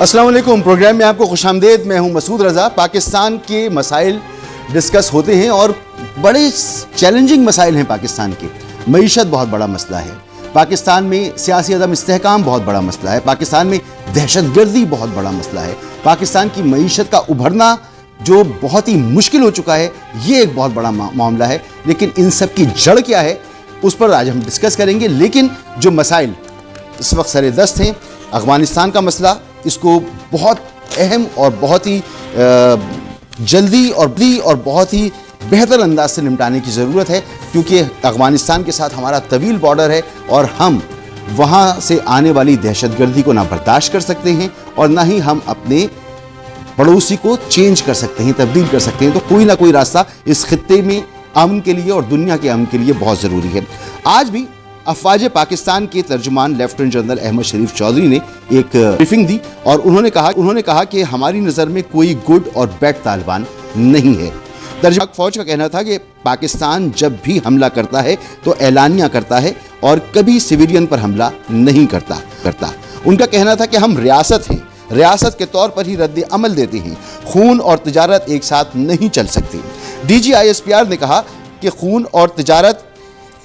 السلام علیکم. پروگرام میں آپ کو خوش آمدید. میں ہوں مسعود رضا. پاکستان کے مسائل ڈسکس ہوتے ہیں اور بڑے چیلنجنگ مسائل ہیں پاکستان کے. معیشت بہت بڑا مسئلہ ہے پاکستان میں، سیاسی عدم استحکام بہت بڑا مسئلہ ہے پاکستان میں، دہشت گردی بہت بڑا مسئلہ ہے پاکستان کی. معیشت کا ابھرنا جو بہت ہی مشکل ہو چکا ہے، یہ ایک بہت بڑا معاملہ ہے. لیکن ان سب کی جڑ کیا ہے اس پر آج ہم ڈسکس کریں گے. لیکن جو مسائل اس وقت سر دست ہیں، افغانستان کا مسئلہ، اس کو بہت اہم اور بہت ہی جلدی اور بہت ہی بہتر انداز سے نمٹانے کی ضرورت ہے، کیونکہ افغانستان کے ساتھ ہمارا طویل بارڈر ہے اور ہم وہاں سے آنے والی دہشت گردی کو نہ برداشت کر سکتے ہیں اور نہ ہی ہم اپنے پڑوسی کو چینج کر سکتے ہیں، تبدیل کر سکتے ہیں. تو کوئی نہ کوئی راستہ اس خطے میں امن کے لیے اور دنیا کے امن کے لیے بہت ضروری ہے. آج بھی افواج پاکستان کے ترجمان لیفٹیننٹ جنرل احمد شریف چودھری نے ایک بریفنگ دی اور انہوں نے کہا کہ ہماری نظر میں کوئی گڈ اور بیڈ طالبان نہیں ہے. ترجمان فوج کا کہنا تھا کہ پاکستان جب بھی حملہ کرتا ہے تو اعلانیہ کرتا ہے اور کبھی سویلین پر حملہ نہیں کرتا. ان کا کہنا تھا کہ ہم ریاست ہیں، ریاست کے طور پر ہی رد عمل دیتے ہیں. خون اور تجارت ایک ساتھ نہیں چل سکتی. D G I S P R نے کہا کہ خون اور تجارت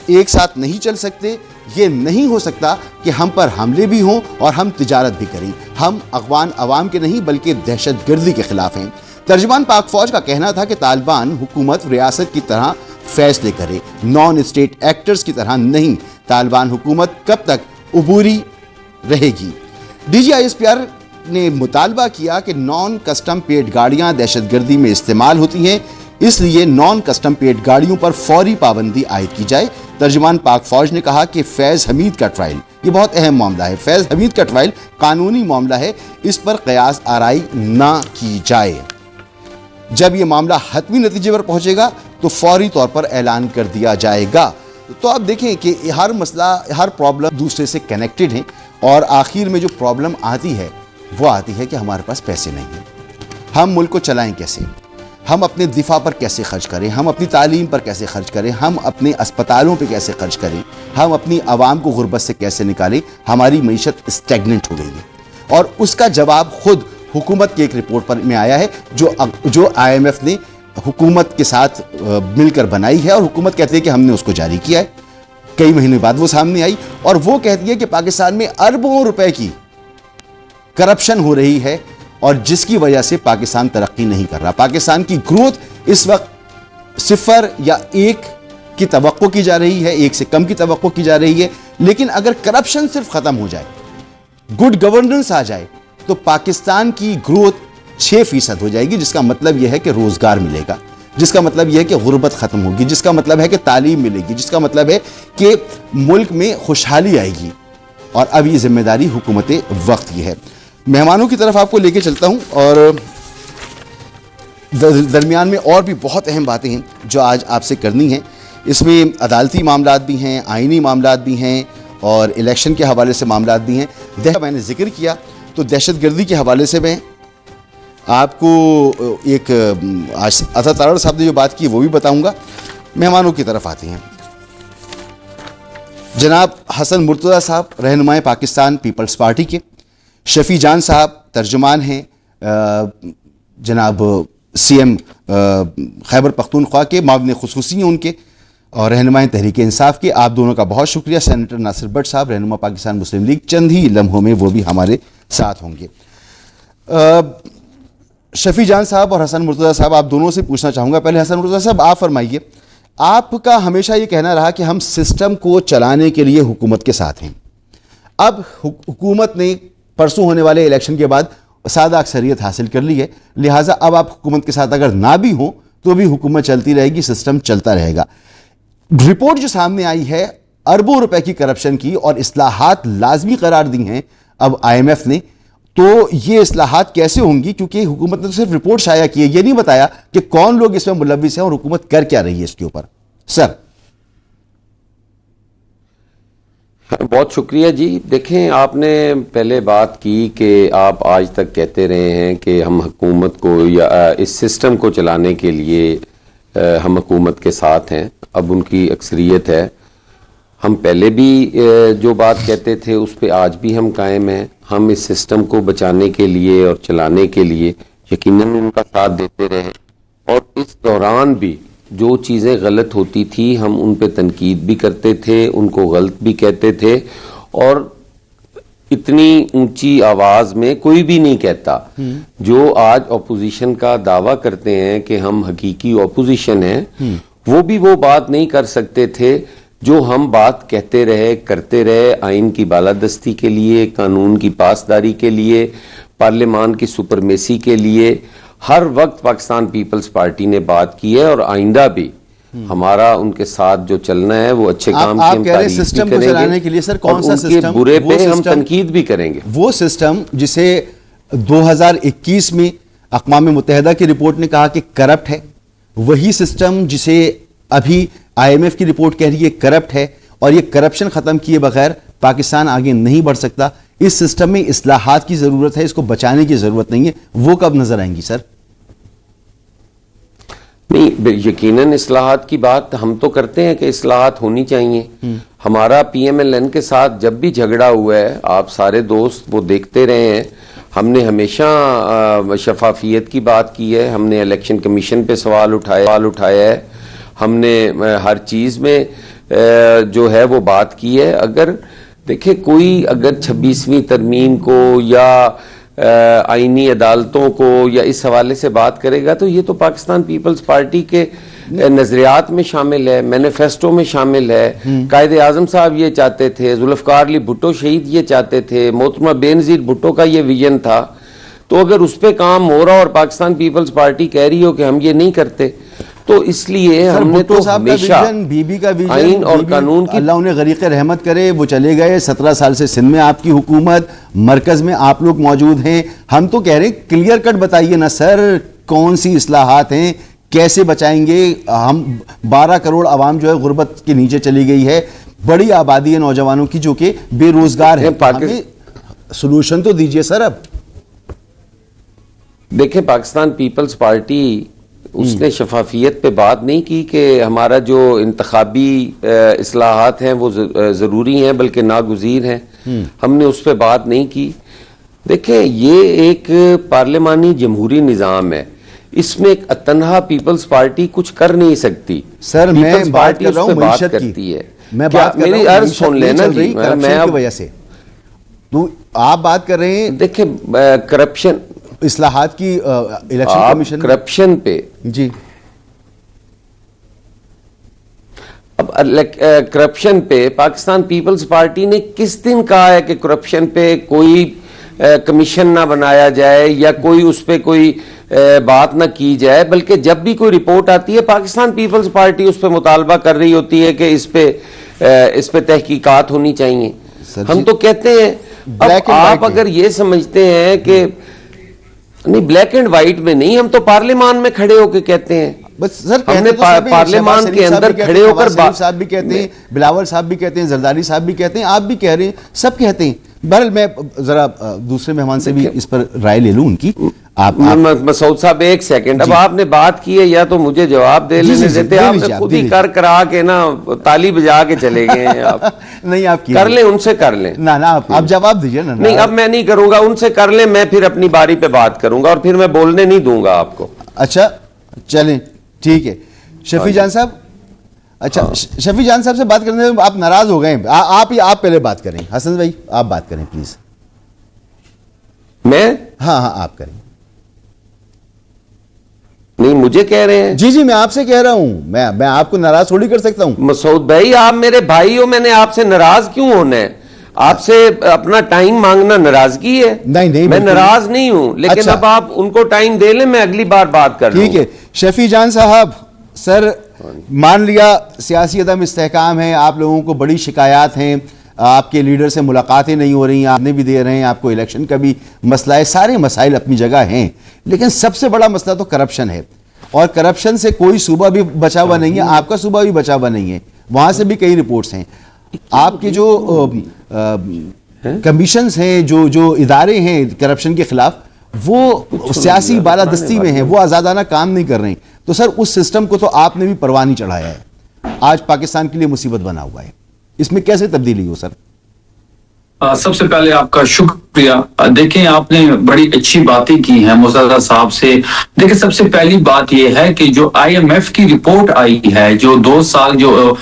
ایک ساتھ نہیں چل سکتے. یہ نہیں ہو سکتا کہ ہم پر حملے بھی ہوں اور ہم تجارت بھی کریں. ہم افغان عوام کے نہیں بلکہ دہشت گردی کے خلاف ہیں. ترجمان پاک فوج کا کہنا تھا کہ طالبان حکومت ریاست کی طرح فیصلے کرے، نان اسٹیٹ ایکٹرز کی طرح نہیں. طالبان حکومت کب تک عبوری رہے گی؟ D G I S P R نے مطالبہ کیا کہ نان کسٹم پیڈ گاڑیاں دہشت گردی میں استعمال ہوتی ہیں، اس لیے نان کسٹم پیڈ گاڑیوں پر فوری پابندی عائد کی جائے. ترجمان پاک فوج نے کہا کہ فیض حمید کا ٹرائل یہ بہت اہم معاملہ ہے. فیض حمید کا ٹرائل قانونی معاملہ ہے، اس پر قیاس آرائی نہ کی جائے. جب یہ معاملہ حتمی نتیجے پر پہنچے گا تو فوری طور پر اعلان کر دیا جائے گا. تو آپ دیکھیں کہ ہر مسئلہ، ہر پرابلم دوسرے سے کنیکٹڈ ہیں اور آخر میں جو پرابلم آتی ہے وہ آتی ہے کہ ہمارے پاس پیسے نہیں ہیں. ہم ملک کو چلائیں کیسے؟ ہم اپنے دفاع پر کیسے خرچ کریں؟ ہم اپنی تعلیم پر کیسے خرچ کریں؟ ہم اپنے اسپتالوں پہ کیسے خرچ کریں؟ ہم اپنی عوام کو غربت سے کیسے نکالیں؟ ہماری معیشت اسٹیگننٹ ہو گئی ہے اور اس کا جواب خود حکومت کی ایک رپورٹ پر میں آیا ہے جو آئی ایم ایف نے حکومت کے ساتھ مل کر بنائی ہے اور حکومت کہتی ہے کہ ہم نے اس کو جاری کیا ہے. کئی مہینے بعد وہ سامنے آئی اور وہ کہتی ہے کہ پاکستان میں اربوں روپے کی کرپشن ہو رہی ہے اور جس کی وجہ سے پاکستان ترقی نہیں کر رہا. پاکستان کی گروتھ اس وقت 0 یا 1 کی توقع کی جا رہی ہے، 1 سے کم کی توقع کی جا رہی ہے. لیکن اگر کرپشن صرف ختم ہو جائے، گڈ گورننس آ جائے تو پاکستان کی گروتھ 6% ہو جائے گی، جس کا مطلب یہ ہے کہ روزگار ملے گا، جس کا مطلب یہ ہے کہ غربت ختم ہوگی، جس کا مطلب ہے کہ تعلیم ملے گی، جس کا مطلب ہے کہ ملک میں خوشحالی آئے گی. اور اب یہ ذمہ داری حکومت وقت کی ہے. مہمانوں کی طرف آپ کو لے کے چلتا ہوں اور درمیان میں اور بھی بہت اہم باتیں ہیں جو آج آپ سے کرنی ہیں. اس میں عدالتی معاملات بھی ہیں، آئینی معاملات بھی ہیں اور الیکشن کے حوالے سے معاملات بھی ہیں. میں نے ذکر کیا تو دہشت گردی کے حوالے سے میں آپ کو ایک عطا تارڑ صاحب نے جو بات کی وہ بھی بتاؤں گا. مہمانوں کی طرف آتے ہیں. جناب حسن مرتضیٰ صاحب رہنمائے پاکستان پیپلز پارٹی کے، شفیع جان صاحب ترجمان ہیں جناب سی ایم خیبر پختونخوا کے، معاون خصوصی ہیں ان کے اور رہنمائے تحریک انصاف کے. آپ دونوں کا بہت شکریہ. سینیٹر ناصر بٹ صاحب رہنما پاکستان مسلم لیگ، چند ہی لمحوں میں وہ بھی ہمارے ساتھ ہوں گے. شفیع جان صاحب اور حسن مرتضیٰ صاحب، آپ دونوں سے پوچھنا چاہوں گا. پہلے حسن مرتضیٰ صاحب آپ فرمائیے، آپ کا ہمیشہ یہ کہنا رہا کہ ہم سسٹم کو چلانے کے لیے حکومت کے ساتھ ہیں. اب حکومت نے پرسوں ہونے والے الیکشن کے بعد سادہ اکثریت حاصل کر لی ہے، لہٰذا اب آپ حکومت کے ساتھ اگر نہ بھی ہوں تو بھی حکومت چلتی رہے گی، سسٹم چلتا رہے گا. رپورٹ جو سامنے آئی ہے اربوں روپے کی کرپشن کی اور اصلاحات لازمی قرار دی ہیں اب آئی ایم ایف نے، تو یہ اصلاحات کیسے ہوں گی؟ کیونکہ حکومت نے تو صرف رپورٹ شائع کی ہے، یہ نہیں بتایا کہ کون لوگ اس میں ملوث ہیں اور حکومت کر کیا رہی ہے اس کے اوپر. سر بہت شکریہ جی. دیکھیں، آپ نے پہلے بات کی کہ آپ آج تک کہتے رہے ہیں کہ ہم حکومت کو یا اس سسٹم کو چلانے کے لیے ہم حکومت کے ساتھ ہیں. اب ان کی اکثریت ہے. ہم پہلے بھی جو بات کہتے تھے اس پہ آج بھی ہم قائم ہیں. ہم اس سسٹم کو بچانے کے لیے اور چلانے کے لیے یقیناً ان کا ساتھ دیتے رہے, اور اس دوران بھی جو چیزیں غلط ہوتی تھی ہم ان پہ تنقید بھی کرتے تھے, ان کو غلط بھی کہتے تھے, اور اتنی اونچی آواز میں کوئی بھی نہیں کہتا. جو آج اپوزیشن کا دعویٰ کرتے ہیں کہ ہم حقیقی اپوزیشن ہیں, وہ بھی وہ بات نہیں کر سکتے تھے جو ہم بات کہتے رہے, کرتے رہے, آئین کی بالادستی کے لیے, قانون کی پاسداری کے لیے, پارلیمان کی سپرمیسی کے لیے. ہر وقت پاکستان پیپلز پارٹی نے بات کی ہے, اور آئندہ بھی ہمارا ان کے ساتھ جو چلنا ہے وہ اچھے کام کی ہم تعریف بھی کریں گے. چلانے کے لیے سر کون سا سسٹم, ان کے برے پہ ہم تنقید بھی کریں گے. وہ سسٹم جسے 2021 میں اقوام متحدہ کی رپورٹ نے کہا کہ کرپٹ ہے, وہی سسٹم جسے ابھی IMF کی رپورٹ کہہ رہی ہے کرپٹ ہے, اور یہ کرپشن ختم کیے بغیر پاکستان آگے نہیں بڑھ سکتا. اس سسٹم میں اصلاحات کی ضرورت ہے, اس کو بچانے کی ضرورت نہیں ہے. وہ کب نظر آئیں گی سر؟ نہیں, یقیناً اصلاحات کی بات ہم تو کرتے ہیں کہ اصلاحات ہونی چاہیے. ہمارا PMLN کے ساتھ جب بھی جھگڑا ہوا ہے, آپ سارے دوست وہ دیکھتے رہے ہیں, ہم نے ہمیشہ شفافیت کی بات کی ہے, ہم نے الیکشن کمیشن پہ سوال اٹھایا ہے, ہم نے ہر چیز میں جو ہے وہ بات کی ہے. اگر دیکھیں کوئی اگر 26ویں ترمیم کو یا آئینی عدالتوں کو یا اس حوالے سے بات کرے گا تو یہ تو پاکستان پیپلز پارٹی کے نظریات میں شامل ہے, مینیفیسٹو میں شامل ہے. قائد اعظم صاحب یہ چاہتے تھے, ذوالفقار علی بھٹو شہید یہ چاہتے تھے, محترمہ بینظیر بھٹو کا یہ ویژن تھا. تو اگر اس پہ کام ہو رہا اور پاکستان پیپلز پارٹی کہہ رہی ہو کہ ہم یہ نہیں کرتے, تو اس لیے ہم نے تو ہمیشہ آئین اور قانون کی, اللہ انہیں غریق رحمت کرے, وہ چلے گئے. 17 سال سے سندھ میں آپ کی حکومت, مرکز میں آپ لوگ موجود ہیں. ہم تو کہہ رہے ہیں کلیئر کٹ بتائیے نا سر, کون سی اصلاحات ہیں, کیسے بچائیں گے ہم. 12 کروڑ عوام جو ہے غربت کے نیچے چلی گئی ہے, بڑی آبادی ہے نوجوانوں کی جو کہ بے روزگار ہے. ہمیں سلوشن تو دیجئے سر. اب دیکھیں پاکستان پیپلز پارٹی اس نے شفافیت پہ بات نہیں کی کہ ہمارا جو انتخابی اصلاحات ہیں وہ ضروری ہیں بلکہ ناگزیر ہیں, ہم نے اس پہ بات نہیں کی. دیکھیں یہ ایک پارلیمانی جمہوری نظام ہے, اس میں ایک تنہا پیپلز پارٹی کچھ کر نہیں سکتی. سر میں بات کر رہا ہوں معیشت کی, میں بات کر رہا ہوں عرض سن لینا جی, میں کی وجہ سے تو آپ بات کر رہے ہیں. دیکھیں کرپشن, اصلاحات کی, الیکشن کمیشن کرپشن پہ جی, اب کرپشن پہ پاکستان پیپلز پارٹی نے کس دن کہا ہے کہ کرپشن پہ کوئی کمیشن نہ بنایا جائے یا کوئی اس پہ کوئی بات نہ کی جائے, بلکہ جب بھی کوئی رپورٹ آتی ہے پاکستان پیپلز پارٹی اس پہ مطالبہ کر رہی ہوتی ہے کہ اس پہ تحقیقات ہونی چاہیے. ہم تو کہتے ہیں, اب آپ اگر یہ سمجھتے ہیں کہ نہیں بلیک اینڈ وائٹ میں نہیں, ہم تو پارلیمان میں کھڑے ہو کے کہتے ہیں, ہم نے پارلیمان کے اندر کھڑے ہو کر صاحب بھی کہتے ہیں, بلاول صاحب بھی کہتے ہیں, زرداری صاحب بھی کہتے ہیں, آپ بھی کہہ رہے ہیں, سب کہتے ہیں. بہرحال میں ذرا دوسرے مہمان سے بھی اس پر رائے لے لوں ان کی. مسعود صاحب ایک سیکنڈ, اب آپ نے بات کی ہے یا تو مجھے جواب دے لینے دیتے, آپ نے خود ہی کر کرا کے نا تالی بجا کے چلے گئے ہیں آپ. نہیں آپ کر لیں, ان سے کر لیں. آپ جواب دیجئے نا. نہیں اب میں نہیں کروں گا, ان سے کر لیں, میں پھر اپنی باری پہ بات کروں گا اور پھر میں بولنے نہیں دوں گا آپ کو. اچھا چلیں ٹھیک ہے. شفیع جان صاحب, اچھا شفیع جان صاحب سے بات کرنے میں آپ ناراض ہو گئے, آپ پہلے بات کریں. حسن بھائی آپ بات کریں پلیز. میں ہاں آپ کریں. نہیں مجھے کہہ رہے ہیں. جی میں آپ سے کہہ رہا ہوں, میں آپ کو ناراض تھوڑی کر سکتا ہوں. مسعود بھائی آپ میرے بھائی ہو, میں نے آپ سے ناراض کیوں ہونا ہے؟ آپ سے اپنا ٹائم مانگنا ناراضگی ہے؟ نہیں میں ناراض نہیں ہوں, لیکن اب آپ ان کو ٹائم دے لیں, میں اگلی بار بات کر لوں. ٹھیک ہے. شفیع جان صاحب سر, مان لیا سیاسی عدم استحکام ہے, آپ لوگوں کو بڑی شکایات ہیں, آپ کے لیڈر سے ملاقاتیں نہیں ہو رہی ہیں, آپ نے بھی دے رہے ہیں, آپ کو الیکشن کا بھی مسئلہ ہے, سارے مسائل اپنی جگہ ہیں, لیکن سب سے بڑا مسئلہ تو کرپشن ہے. اور کرپشن سے کوئی صوبہ بھی بچا ہوا نہیں ہے, آپ کا صوبہ بھی بچا ہوا نہیں ہے, وہاں سے بھی کئی رپورٹس ہیں. آپ کے جو کمیشنز ہیں, جو ادارے ہیں کرپشن کے خلاف, وہ سیاسی بالادستی میں ہیں, وہ آزادانہ کام نہیں کر رہے ہیں. تو سر اس سسٹم کو تو آپ نے بھی پروانہ نہیں چڑھایا ہے, آج پاکستان کے لیے مصیبت بنا ہوا ہے. اس میں کیسے تبدیلی ہو سر؟ سب سے پہلے آپ کا شکریہ. دیکھیں آپ نے بڑی اچھی باتیں کی ہیں مرتضیٰ صاحب سے. دیکھیں سب سے پہلی بات یہ ہے کہ جو آئی ایم ایف کی رپورٹ آئی ہے جو 2 سال جو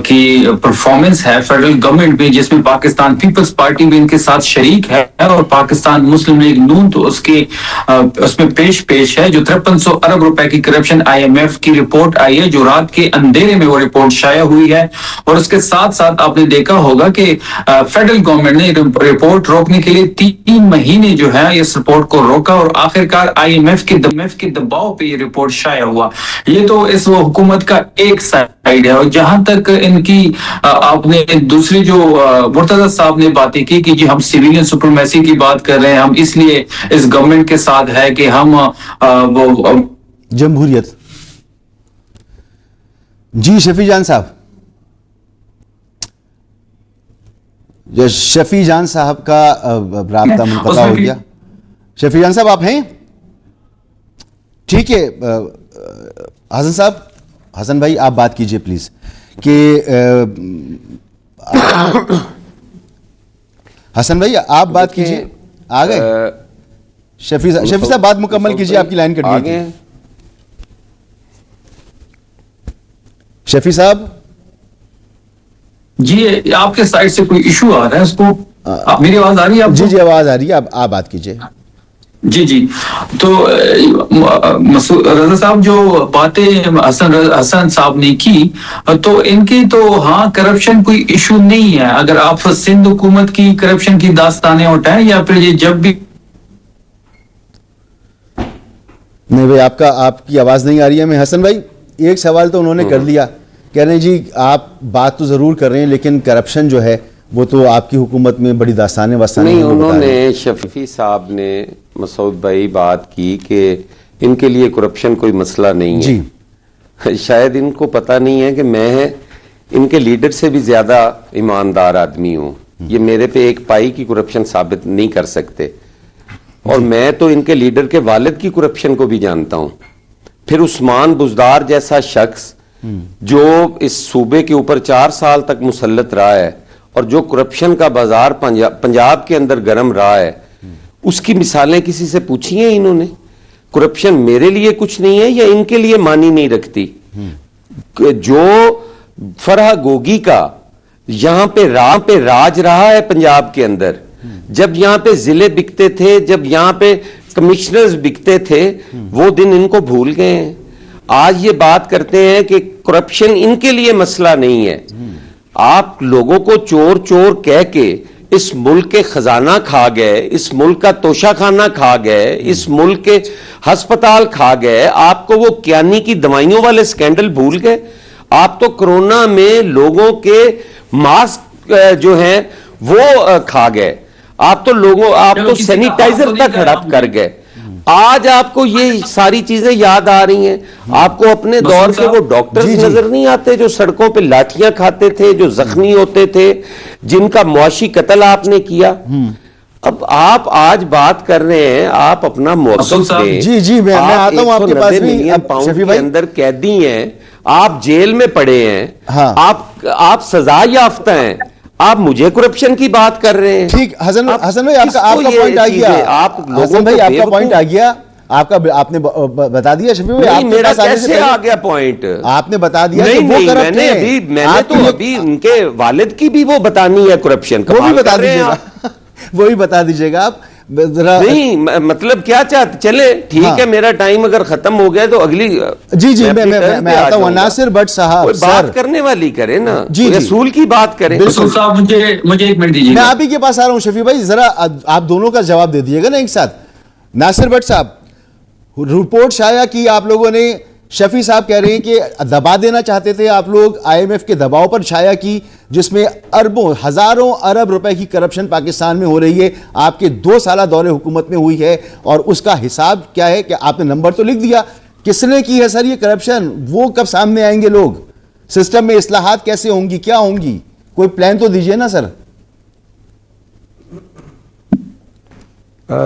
کی پرفارمنس ہے فیڈرل گورنمنٹ میں، جس میں پاکستان پیپلز پارٹی بھی ان کے ساتھ شریک ہے اور پاکستان مسلم لیگ نون تو اس میں پیش ہے، جو 5300 ارب روپے کی کرپشن آئی ایم ایف کی رپورٹ آئی ہے جو رات کے اندھیرے میں وہ رپورٹ شائع ہوئی ہے. اور اس کے ساتھ ساتھ آپ نے دیکھا ہوگا کہ فیڈرل گورنمنٹ نے رپورٹ روکنے کے لیے 3 مہینے جو ہے اس رپورٹ کو روکا اور آخرکار آئی ایم ایف کے دباؤ پہ یہ رپورٹ شائع ہوا. یہ تو اس حکومت کا ایک سائیڈ ہے. اور جہاں تک ان کی آپ نے دوسری جو مرتضیٰ صاحب نے باتیں کی کہ جی ہم سیویلین سپرمیسی کی بات کر رہے ہیں، ہم اس لیے اس گورنمنٹ کے ساتھ ہے کہ ہم جمہوریت. جی شفیع جان صاحب، شفیع جان صاحب کا رابطہ منقطع ہو گیا. شفیع جان صاحب آپ ہیں؟ ٹھیک ہے حسن صاحب، حسن بھائی آپ بات کیجئے پلیز کہ حسن بھائی آپ بات کیجئے. آ گئے شفیع صاحب بات مکمل کیجئے، آپ کی لائن کٹ گئی تھی. شفیع صاحب جی آپ کے سائڈ سے کوئی ایشو آ رہا ہے، اس کو میری آواز آ رہی ہے آپ کو؟ جی آواز آ رہی ہے، آپ بات کیجئے. جی تو رضا صاحب جو باتیں حسن صاحب نے کی تو ان کی تو ہاں کرپشن کوئی ایشو نہیں ہے. اگر آپ سندھ حکومت کی کرپشن کی داستانیں اٹھائیں یا پھر یہ جب بھی نہیں بھائی آپ کی آواز نہیں آ رہی ہے. میں حسن بھائی ایک سوال تو انہوں نے کر لیا، کہہ رہے ہیں جی آپ بات تو ضرور کر رہے ہیں لیکن کرپشن جو ہے وہ تو آپ کی حکومت میں بڑی داستانیں نہیں. انہوں نے شفیع صاحب نے مسعود بھائی بات کی کہ ان کے لیے کرپشن کوئی مسئلہ نہیں ہے. شاید ان کو پتہ نہیں ہے کہ میں ان کے لیڈر سے بھی زیادہ ایماندار آدمی ہوں. یہ میرے پہ ایک پائی کی کرپشن ثابت نہیں کر سکتے. اور میں تو ان کے لیڈر کے والد کی کرپشن کو بھی جانتا ہوں. پھر عثمان بزدار جیسا شخص جو اس صوبے کے اوپر 4 سال تک مسلط رہا ہے اور جو کرپشن کا بازار پنجاب کے اندر گرم رہا ہے، اس کی مثالیں کسی سے پوچھی ہیں انہوں نے؟ کرپشن میرے لیے کچھ نہیں ہے یا ان کے لیے معنی نہیں رکھتی؟ جو فرح گوگی کا یہاں پہ راج رہا ہے پنجاب کے اندر، جب یہاں پہ ضلع بکتے تھے، جب یہاں پہ کمشنرز بکتے تھے، وہ دن ان کو بھول گئے ہیں. آج یہ بات کرتے ہیں کہ کرپشن ان کے لیے مسئلہ نہیں ہے. آپ لوگوں کو چور چور کہہ کے اس ملک کے خزانہ کھا گئے، اس ملک کا توشہ خانہ کھا گئے، اس ملک کے ہسپتال کھا گئے. آپ کو وہ کیانی کی دوائیوں والے سکینڈل بھول گئے. آپ تو کرونا میں لوگوں کے ماسک جو ہیں وہ کھا گئے. آپ تو سینیٹائزر تک ہڑپ کر گئے. آج آپ کو یہ ساری چیزیں یاد آ رہی ہیں. آپ کو اپنے دور کے وہ ڈاکٹرز نظر نہیں آتے جو سڑکوں پہ لاٹھیاں کھاتے تھے، جو زخمی ہوتے تھے، جن کا معاشی قتل آپ نے کیا؟ اب آپ آج بات کر رہے ہیں، آپ اپنا موقف دیں. جی میں آتا ہوں آپ کے پاس بھی. پاؤنڈ کے اندر قیدی ہیں، آپ جیل میں پڑے ہیں، آپ سزا یافتہ ہیں، آپ مجھے کرپشن کی بات کر رہے ہیں. ٹھیک حسن بھائی آپ کا پوائنٹ آ گیا. حسن بھائی آپ کا پوائنٹ آ گیا. آپ نے بتا دیا شفیع بھائی. میرا کیسے آ گیا پوائنٹ؟ آپ نے بتا دیا کہ وہ کرپٹ ہیں. میں نے تو ابھی ان کے والد کی بھی وہ بتانی ہے کرپشن. وہ بھی بتا دیجیے گا، وہی بتا دیجیے گا آپ. نہیں مطلب کیا چاہتے؟ چلے ٹھیک ہے، میرا ٹائم اگر ختم ہو گیا تو اگلی جی میں آتا ہوں. ناصر بٹ صاحب بات کرنے والی کرے نا، رسول کی بات کریں. بالکل صاحب مجھے 1 منٹ دیجیے. میں آپ ہی کے پاس آ رہا ہوں شفیع بھائی، ذرا آپ دونوں کا جواب دے دیجیے گا نا ایک ساتھ. ناصر بٹ صاحب رپورٹ شائع کی آپ لوگوں نے، شفیع صاحب کہہ رہے ہیں کہ دبا دینا چاہتے تھے آپ لوگ، آئی ایم ایف کے دباؤ پر شائع کی، جس میں اربوں ہزاروں ارب روپے کی کرپشن پاکستان میں ہو رہی ہے. آپ کے 2 سالہ دور حکومت میں ہوئی ہے اور اس کا حساب کیا ہے کہ آپ نے نمبر تو لکھ دیا، کس نے کی ہے سر یہ کرپشن؟ وہ کب سامنے آئیں گے لوگ؟ سسٹم میں اصلاحات کیسے ہوں گی، کیا ہوں گی؟ کوئی پلان تو دیجئے نا سر.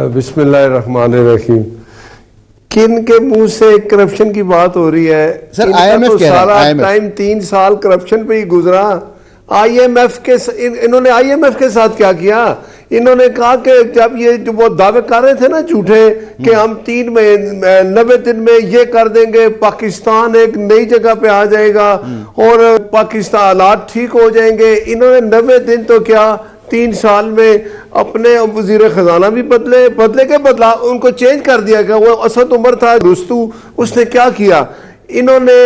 بسم اللہ الرحمن الرحیم. کن کے منہ سے کرپشن کی بات ہو رہی ہے؟ سر آئی ایم ایف کہہ رہا ہے. سارا ٹائم 3 سال کرپشن پہ ہی گزرا. IMF کے انہوں نے IMF کے ساتھ کیا کیا؟ انہوں نے کہا کہ جب یہ جو وہ دعوے کر رہے تھے نا جھوٹے کہ ہم 90 دن میں یہ کر دیں گے، پاکستان ایک نئی جگہ پہ آ جائے گا اور پاکستان حالات ٹھیک ہو جائیں گے، انہوں نے 90 دن تو کیا 3 سال میں اپنے وزیر خزانہ بھی بدلا ان کو چینج کر دیا گیا. وہ اسد عمر تھا رستو، اس نے کیا کیا؟ انہوں نے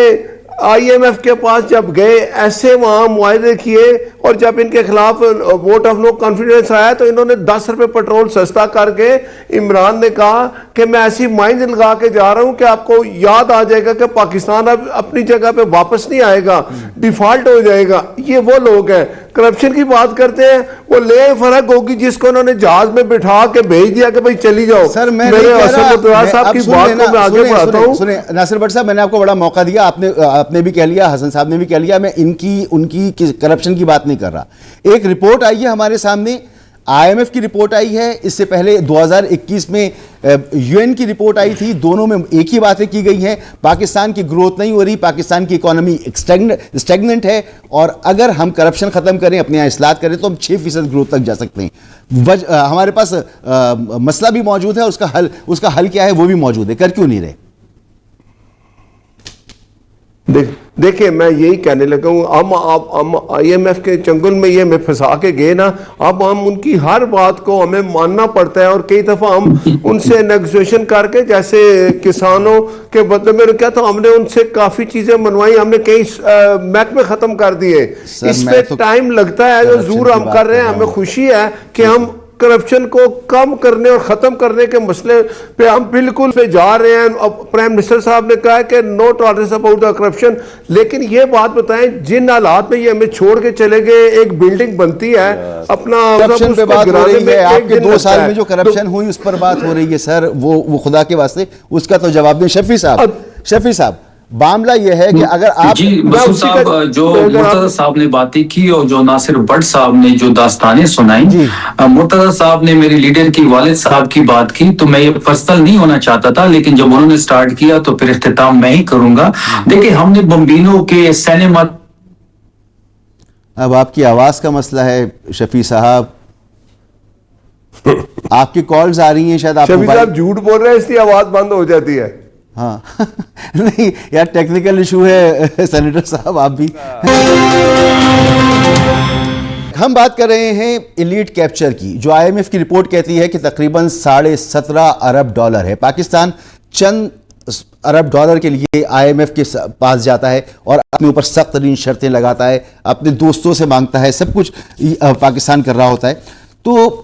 IMF کے پاس جب گئے ایسے وہاں معاہدے کیے، اور جب ان کے خلاف ووٹ آف نو کانفیڈنس آیا تو انہوں نے 10 روپے پیٹرول سستا کر کے عمران نے کہا کہ میں ایسی مائنز لگا کے جا رہا ہوں کہ آپ کو یاد آ جائے گا کہ پاکستان اب اپنی جگہ پہ واپس نہیں آئے گا، ڈیفالٹ ہو جائے گا. یہ وہ لوگ ہیں کرپشن کی بات کرتے ہیں. وہ لے فرق ہوگی جس کو انہوں نے جہاز میں بٹھا کے بھیج دیا کہ بھائی چلی جاؤ. سر میں میرے صاحب کی بات کو میں آگے بڑھاتا ہوں. سنیں ناصر بٹ صاحب، میں نے آپ کو بڑا موقع دیا، آپ نے بھی کہہ لیا، حسن صاحب نے بھی کہہ لیا، میں ان کی کرپشن کی بات نہیں کر رہا. ایک رپورٹ آئی ہے ہمارے سامنے، IMF کی رپورٹ آئی ہے، اس سے پہلے 2021 میں UN کی رپورٹ آئی تھی، دونوں میں ایک ہی باتیں کی گئی ہیں. پاکستان کی گروتھ نہیں ہو رہی، پاکستان کی اکانومی اسٹیگننٹ ہے، اور اگر ہم کرپشن ختم کریں، اپنے یہاں اصلاحات کریں تو ہم 6% گروتھ تک جا سکتے ہیں. ہمارے پاس مسئلہ بھی موجود ہے، اس کا حل کیا ہے وہ بھی موجود ہے، کر کیوں نہیں رہے؟ دیکھیں میں یہی کہنے لگا ہوں، ہم IMF کے چنگل میں یہ میں پھنسا کے گئے نا، اب ہم ان کی ہر بات کو ہمیں ماننا پڑتا ہے، اور کئی دفعہ ہم ان سے نیگوشیشن کر کے، جیسے کسانوں کے بدلے میں کیا تھا، ہم نے ان سے کافی چیزیں منوائی، ہم نے کئی محکمے ختم کر دیے. اس پہ ٹائم لگتا ہے، جو زور ہم کر رہے ہیں، ہمیں خوشی ہے کہ ہم کرپشن کو کم کرنے اور ختم کرنے کے مسئلے پہ ہم بالکل پہ جا رہے ہیں. پرائم منسٹر صاحب نے کہا کہ نو ٹالرنس اباؤٹ دا کرپشن. لیکن یہ بات بتائیں جن حالات میں یہ ہمیں چھوڑ کے چلے گئے، ایک بلڈنگ بنتی ہے اپنا کرپشن پہ بات ہو رہی ہے، آپ کے 2 سال میں جو کرپشن ہوئی اس پر بات ہو رہی ہے سر، وہ خدا کے واسطے اس کا تو جواب دیں. شفیع صاحب معاملہ یہ ہے کہ اگر آپ جی مسعود صاحب، جو مرتضی صاحب نے باتیں کی اور جو ناصر بٹ صاحب نے جو داستانیں سنائیں، مرتضی صاحب نے میری لیڈر کی والد صاحب کی بات کی، تو میں یہ پرسنل نہیں ہونا چاہتا تھا، لیکن جب انہوں نے سٹارٹ کیا تو پھر اختتام میں ہی کروں گا. دیکھیں ہم نے بمبینو کے سینما، اب آپ کی آواز کا مسئلہ ہے شفیع صاحب، آپ کی کالز آ رہی ہیں، شاید آپ شفیع صاحب جھوٹ بول رہے ہیں اس لیے آواز بند ہو جاتی ہے. ہاں نہیں یار ٹیکنیکل ایشو ہے سینیٹر صاحب. آپ بھی ہم بات کر رہے ہیں ایلیٹ کیپچر کی، جو IMF کی رپورٹ کہتی ہے کہ تقریباً $17.5 ارب ہے. پاکستان چند ارب ڈالر کے لیے IMF کے پاس جاتا ہے اور اپنے اوپر سخت ترین شرطیں لگاتا ہے، اپنے دوستوں سے مانگتا ہے، سب کچھ پاکستان کر رہا ہوتا ہے. تو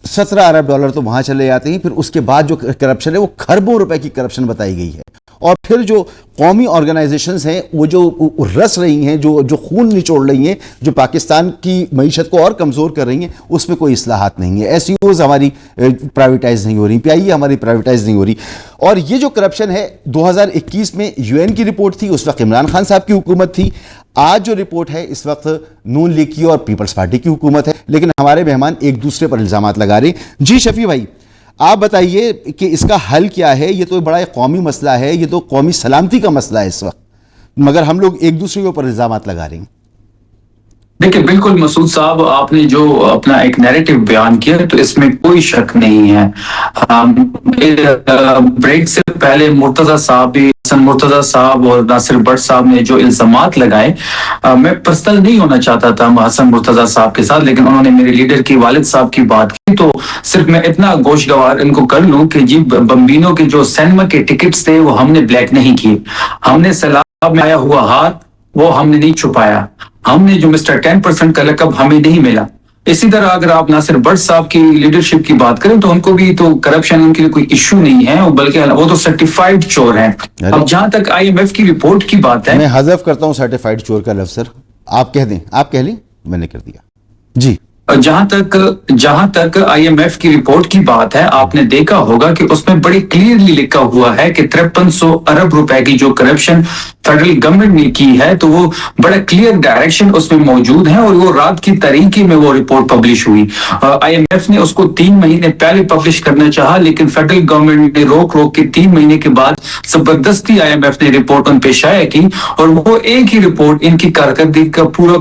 $17 ارب تو وہاں چلے جاتے ہیں. پھر اس کے بعد جو کرپشن ہے وہ کھربوں روپے کی کرپشن بتائی گئی ہے. اور پھر جو قومی آرگنائزیشنز ہیں وہ جو رس رہی ہیں، جو خون نچوڑ رہی ہیں، جو پاکستان کی معیشت کو اور کمزور کر رہی ہیں، اس میں کوئی اصلاحات نہیں ہے. SEOs ہماری پرائیویٹائز نہیں ہو رہی، PIE ہماری پرائیویٹائز نہیں ہو رہی. اور یہ جو کرپشن ہے 2021 میں UN کی رپورٹ تھی، اس وقت عمران خان صاحب کی حکومت تھی. آج جو رپورٹ ہے اس وقت نون لیگ کی اور پیپلز پارٹی کی حکومت ہے. لیکن ہمارے مہمان ایک دوسرے پر الزامات لگا رہے ہیں. جی شفیع بھائی آپ بتائیے کہ اس کا حل کیا ہے؟ یہ تو بڑا ایک قومی مسئلہ ہے، یہ تو قومی سلامتی کا مسئلہ ہے اس وقت، مگر ہم لوگ ایک دوسرے کے اوپر الزامات لگا رہے ہیں. دیکھیں بالکل مسعود صاحب، آپ نے جو اپنا ایک نیریٹو بیان کیا تو اس میں کوئی شک نہیں ہے. بریک سے پہلے مرتضی صاحب بھی، حسن مرتضی صاحب اور ناصر بٹ صاحب نے جو الزامات لگائے، میں پرسنل نہیں ہونا چاہتا تھا حسن مرتضی صاحب کے ساتھ، لیکن انہوں نے میرے لیڈر کی والد صاحب کی بات کی تو صرف میں اتنا گوش گوار ان کو کر لوں کہ جی بمبینو کے جو سینما کے ٹکٹس تھے وہ ہم نے بلیک نہیں کیے. ہم نے سیلاب میں آیا ہوا ہاتھ وہ ہم نے نہیں چھپایا. ہم نے جو مسٹر 10% کا لقب ہمیں نہیں ملا. اسی طرح اگر آپ ناصر بٹ صاحب کی لیڈرشپ کی بات کریں تو ان کو بھی تو کرپشن ان کے لیے کوئی ایشو نہیں ہے، بلکہ وہ تو سرٹیفائیڈ چور ہیں. اب جہاں تک IMF کی رپورٹ کی بات ہے، میں حذف کرتا ہوں سرٹیفائیڈ چور کا لفظ. سر آپ کہہ دیں، آپ کہہ لیں، میں نے کر دیا. جی جہاں تک IMF کی رپورٹ کی بات ہے، آپ نے دیکھا ہوگا کہ اس میں بڑی کلیئرلی لکھا ہوا ہے کہ 5300 ارب روپے کی جو کرپشن فیڈرل گورنمنٹ نے کی ہے تو وہ بڑا کلیئر ڈائریکشن اس میں موجود ہے، اور وہ رات کی تاریکی میں وہ رپورٹ پبلش ہوئی. IMF نے اس کو 3 مہینے پہلے پبلش کرنا چاہا، لیکن فیڈرل گورنمنٹ نے روک کے 3 مہینے کے بعد زبردستی IMF نے رپورٹ ان پہ شائع کی، اور وہ ایک ہی رپورٹ ان کی کارکردگی کا پورا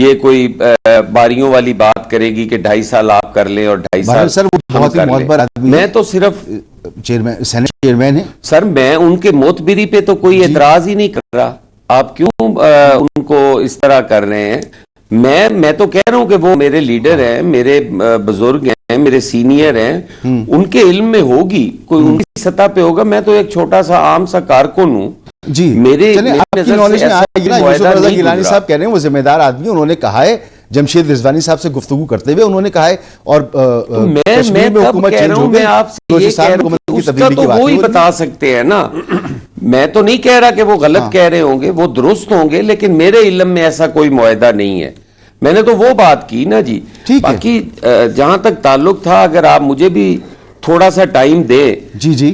یہ کوئی باریوں والی بات کرے گی کہ 2.5 سال آپ کر لیں اور 2.5 سال سر وہ بہت ہی معتبر آدمی میں تو صرف چیئرمین سینٹ چیئرمین ہیں سر میں ان کے موتبری پہ تو کوئی اعتراض ہی نہیں کر رہا. آپ کیوں ان کو اس طرح کر رہے ہیں؟ میں تو کہہ رہا ہوں کہ وہ میرے لیڈر ہیں, میرے بزرگ ہیں, میرے سینئر ہیں, ان کے علم میں ہوگی, کوئی ان کی سطح پہ ہوگا. میں تو ایک چھوٹا سا عام سا کارکن ہوں. جی میرے آپ کی نالج میں آئے گی نا. یوسف رضا گیلانی صاحب کہہ رہے ہیں وہ ذمہ دار آدمی, انہوں نے کہا ہے جمشید رضوانی صاحب سے گفتگو کرتے ہوئے انہوں نے کہا ہے, اور کشمیر میں حکومت چینج ہو گئی, بلوچستان میں حکومت کی تبدیلی کی بات وہی بتا سکتے ہیں نا. میں تو نہیں کہہ رہا کہ وہ غلط کہہ رہے ہوں گے, وہ درست ہوں گے, لیکن میرے علم میں ایسا کوئی معاہدہ نہیں ہے. میں نے تو وہ بات کی نا جی. باقی جہاں تک تعلق تھا, اگر آپ مجھے بھی تھوڑا سا ٹائم دے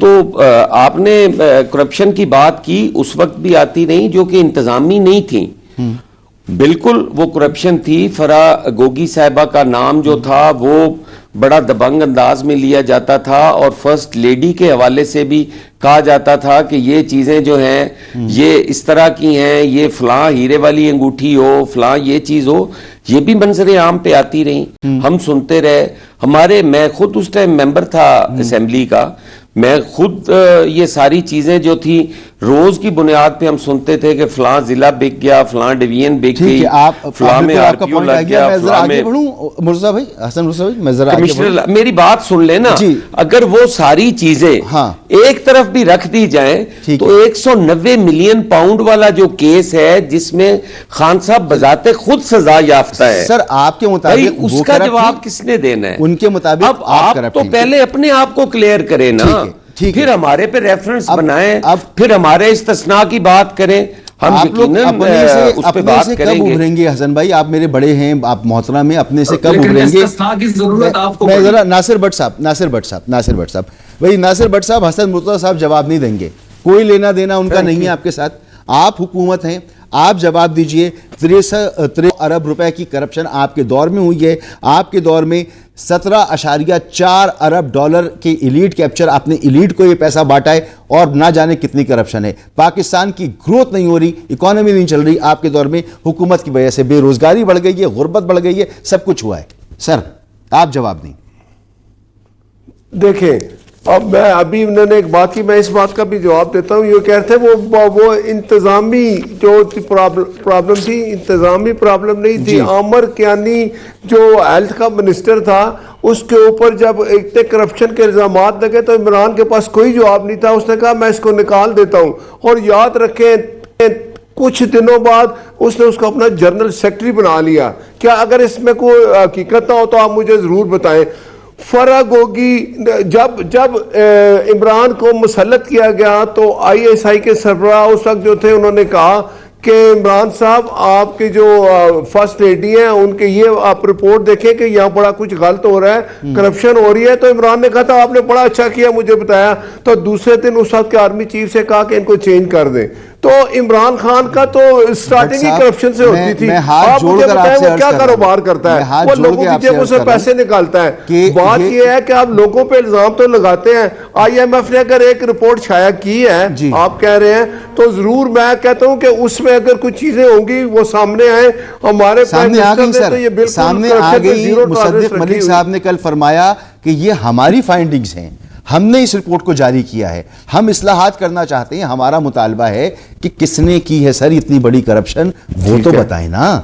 تو آپ نے کرپشن کی بات کی, اس وقت بھی آتی نہیں جو کہ انتظامی نہیں تھی. بالکل وہ کرپشن تھی. فرح گوگی صاحبہ کا نام جو تھا وہ بڑا دبنگ انداز میں لیا جاتا تھا, اور فرسٹ لیڈی کے حوالے سے بھی کہا جاتا تھا کہ یہ چیزیں جو ہیں یہ اس طرح کی ہیں, یہ فلاں ہیرے والی انگوٹھی ہو, فلاں یہ چیز ہو. یہ بھی منظر عام پہ آتی رہی, ہم سنتے رہے. میں خود اس ٹائم ممبر تھا اسمبلی کا, میں خود یہ ساری چیزیں جو تھی روز کی بنیاد پہ ہم سنتے تھے کہ فلاں ضلع بک گیا, فلاں ڈویژن بک گئی, فلاں میں آر پی او لگ گیا, فلاں میں مرزا بھائی, حسن مرزا بھائی, میں ذرا کمشنر. میری بات سن لینا, اگر وہ ساری چیزیں ایک طرف بھی رکھ دی جائیں تو 190 ملین پاؤنڈ والا جو کیس ہے جس میں خان صاحب بذات خود سزا یافتہ ہے, سر آپ کے مطابق اس کا جواب کس نے دینا ہے؟ ان کے مطابق آپ تو پہلے اپنے آپ کو کلیئر کریں نا, پھر ہمارے پہ ریفرنس بنائیں, پھر ہمارے استثناء کی بات کریں. ہم اپنے سے کب ابھریں گے حسن بھائی؟ آپ میرے بڑے ہیں, آپ محترم ہیں, اپنے سے کب ابھریں گے؟ میں ذرا ناصر بٹ صاحب بھائی, ناصر بٹ صاحب, حسن مرتضیٰ صاحب جواب نہیں دیں گے, کوئی لینا دینا ان کا نہیں ہے آپ کے ساتھ. آپ حکومت ہیں, آپ جواب دیجئے. 63 ارب روپے کی کرپشن آپ کے دور میں ہوئی ہے. آپ کے دور میں 17.4 ارب ڈالر کے ایلیٹ کیپچر, آپ نے ایلیٹ کو یہ پیسہ بانٹا ہے, اور نہ جانے کتنی کرپشن ہے. پاکستان کی گروتھ نہیں ہو رہی, اکانومی نہیں چل رہی آپ کے دور میں, حکومت کی وجہ سے بے روزگاری بڑھ گئی ہے, غربت بڑھ گئی ہے, سب کچھ ہوا ہے. سر آپ جواب دیں. دیکھیں, اب میں ابھی انہوں نے ایک بات کی, میں اس بات کا بھی جواب دیتا ہوں. یہ کہتے ہیں وہ انتظامی جو پرابلم تھی, انتظامی پرابلم نہیں تھی. عامر کیانی جو ہیلتھ کا منسٹر تھا, اس کے اوپر جب اتنے کرپشن کے الزامات لگے تو عمران کے پاس کوئی جواب نہیں تھا. اس نے کہا میں اس کو نکال دیتا ہوں, اور یاد رکھیں کچھ دنوں بعد اس نے اس کو اپنا جنرل سیکرٹری بنا لیا. کیا اگر اس میں کوئی حقیقت نہ ہو تو آپ مجھے ضرور بتائیں. فرح گوگی جب عمران کو مسلط کیا گیا تو ISI کے سربراہ اس وقت جو تھے, انہوں نے کہا کہ عمران صاحب آپ کے جو فرسٹ لیڈی ہیں ان کے یہ آپ رپورٹ دیکھیں کہ یہاں بڑا کچھ غلط ہو رہا ہے, کرپشن ہو رہی ہے. تو عمران نے کہا تھا آپ نے بڑا اچھا کیا مجھے بتایا. تو دوسرے دن اس وقت کے آرمی چیف سے کہا کہ ان کو چینج کر دیں. تو عمران خان کا تو سٹارٹنگ ہی کرپشن سے ہوتی تھی. آپ مجھے بتائیں وہ کیا کاروبار کرتا ہے؟ وہ لوگوں کی جیبوں سے پیسے نکالتا ہے. بات یہ ہے کہ آپ لوگوں پہ الزام تو لگاتے ہیں. IMF نے اگر ایک رپورٹ شائع کی ہے, آپ کہہ رہے ہیں, تو ضرور میں کہتا ہوں کہ اس میں اگر کچھ چیزیں ہوں گی وہ سامنے آئیں. ہمارے سامنے آ گئی سر, سامنے آ گئی. مصدق ملک صاحب نے کل فرمایا کہ یہ ہماری فائنڈنگز ہیں, ہم نے اس رپورٹ کو جاری کیا ہے, ہم اصلاحات کرنا چاہتے ہیں. ہمارا مطالبہ ہے کہ کس نے کی ہے سر اتنی بڑی کرپشن, وہ تو بتائیں نا.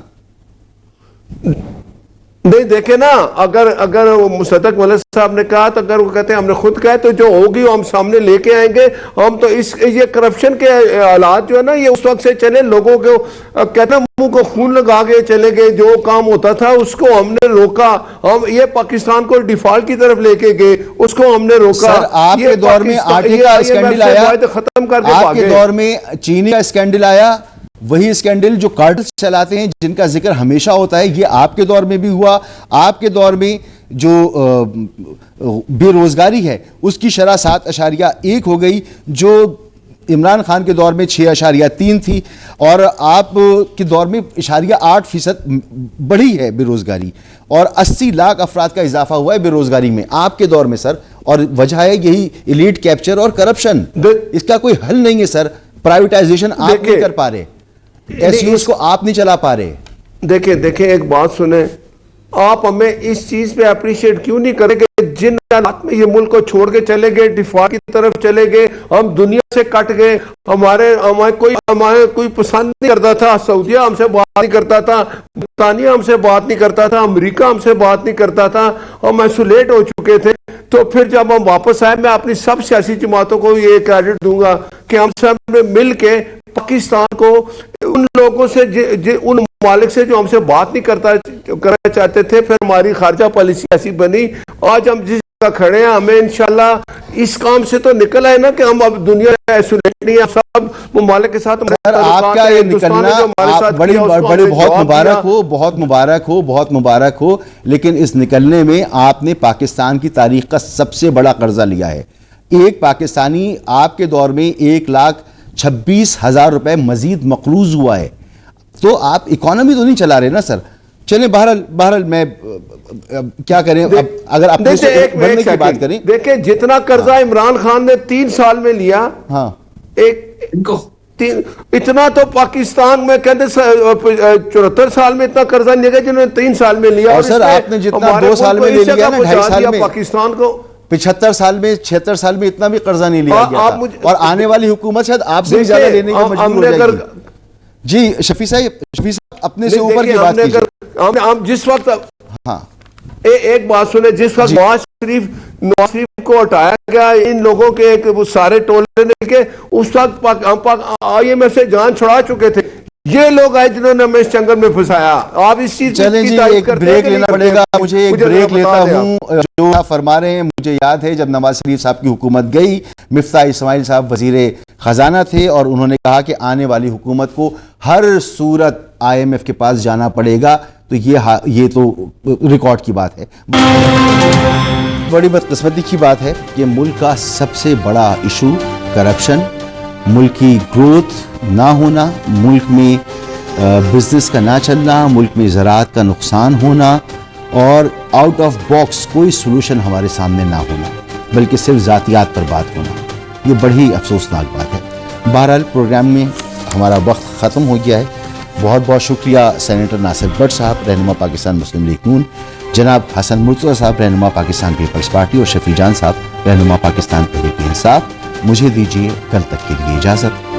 نہیں دیکھیں نا, اگر مصدق ملک صاحب نے کہا تو اگر وہ کہتے ہیں ہم نے خود کہا تو جو ہوگی وہ ہم سامنے لے کے آئیں گے. ہم تو یہ کرپشن کے حالات جو ہے نا یہ اس وقت سے چلے, لوگوں کو کہتے ہیں منہ کو خون لگا کے چلے گئے. جو کام ہوتا تھا اس کو ہم نے روکا, ہم یہ پاکستان کو ڈیفالٹ کی طرف لے کے گئے, اس کو ہم نے روکا. سر آپ کے دور میں آٹے کا اسکینڈل آیا, ختم کر کے آپ کے دور میں چینی کا اسکینڈل آیا, وہی اسکینڈل جو کارٹلز چلاتے ہیں جن کا ذکر ہمیشہ ہوتا ہے, یہ آپ کے دور میں بھی ہوا. آپ کے دور میں جو بے روزگاری ہے اس کی شرح 7.1 ہو گئی, جو عمران خان کے دور میں 6.3 تھی, اور آپ کے دور میں 8% بڑھی ہے بے روزگاری, اور 80 لاکھ افراد کا اضافہ ہوا ہے بے روزگاری میں آپ کے دور میں سر. اور وجہ ہے یہی ایلیٹ کیپچر اور کرپشن. اس کا کوئی حل نہیں ہے سر. پرائیویٹائزیشن آپ نہیں کر پا رہے, SUs کو آپ نہیں چلا پا رہے. دیکھیں ایک بات سنیں, آپ ہمیں اس چیز پہ اپریشیٹ کیوں نہیں کریں کہ جن حالات میں یہ ملک کو چھوڑ کے چلے گئے, دفاع کی طرف چلے گئے, ہم دنیا سے کٹ گئے, ہمارے کوئی پسند نہیں کرتا تھا, سعودیہ ہم سے بات نہیں کرتا تھا, برطانیہ ہم سے بات نہیں کرتا تھا, امریکہ ہم سے بات نہیں کرتا تھا, ہم ایسولیٹ ہو چکے تھے. تو پھر جب ہم واپس آئے, میں اپنی سب سیاسی جماعتوں کو یہ کریڈٹ دوں گا کہ ہم سب نے مل کے پاکستان کو ان لوگوں سے ان ممالک سے جو ہم سے بات نہیں کرنا چاہتے تھے, پھر ہماری خارجہ پالیسی ایسی بنی. آج ہم جس جگہ کھڑے ہیں, ہمیں انشاءاللہ اس کام سے تو نکل آئے نا کہ ہم اب دنیا ایسولیٹ نہیں ہیں, سب ممالک کے ساتھ. آپ کا یہ نکلنا بہت مبارک ہو, لیکن اس نکلنے میں آپ نے پاکستان کی تاریخ کا سب سے بڑا قرضہ لیا ہے. ایک پاکستانی آپ کے دور میں 1,26,000 روپے مزید مقروض ہوا ہے, تو آپ اکانومی تو نہیں چلا رہے نا سر. چلیں بہرحال میں کیا کریں, اب اگر اپنے سے بڑھنے کی بات کریں, دیکھیں جتنا قرضہ عمران خان نے 3 سال میں لیا, ہاں اتنا تو پاکستان میں کہتے 74 سال میں اتنا قرضہ نہیں لیا جنہوں نے 3 سال میں لیا. اور سر آپ نے جتنا 2 سال میں لے لیا نا, 2.5 سال میں پاکستان کو 75 سال میں 76 سال میں اتنا بھی قرضہ نہیں لیا گیا تھا, اور آنے والی حکومت شاید آپ سے بھی زیادہ لینے کی مجبور ہو جائے گی. جی شفیع صاحب اپنے سے اوپر کی بات کیجئے. ہم جس وقت, ہاں ایک بات سنیں, جس وقت نواز شریف کو ہٹایا گیا, ان لوگوں کے سارے ٹولے مل کے, اس وقت IMF سے جان چھڑا چکے تھے. یہ لوگ آئے جنہوں نے ہمیں اس چنگل میں پھنسایا. آپ اس چیز چلیں جی ایک بریک لینا پڑے گا, مجھے ایک بریک لیتا ہوں. جو آپ فرما رہے ہیں, مجھے یاد ہے جب نواز شریف صاحب کی حکومت گئی, مفتاح اسماعیل صاحب وزیر خزانہ تھے, اور انہوں نے کہا کہ آنے والی حکومت کو ہر صورت IMF کے پاس جانا پڑے گا. تو یہ تو ریکارڈ کی بات ہے. بڑی بدقسمتی کی بات ہے کہ ملک کا سب سے بڑا ایشو کرپشن, ملک کی گروتھ نہ ہونا, ملک میں بزنس کا نہ چلنا, ملک میں زراعت کا نقصان ہونا, اور آؤٹ آف باکس کوئی سلوشن ہمارے سامنے نہ ہونا, بلکہ صرف ذاتیات پر بات ہونا, یہ بڑی افسوسناک بات ہے. بہرحال پروگرام میں ہمارا وقت ختم ہو گیا ہے. بہت بہت شکریہ سینیٹر ناصر بٹ صاحب رہنما پاکستان مسلم لیگ نون, جناب حسن مرتضیٰ صاحب رہنما پاکستان پیپلز پارٹی, اور شفیع جان صاحب رہنما پاکستان تحریک انصاف. مجھے دیجیے کل تک کے لیے اجازت.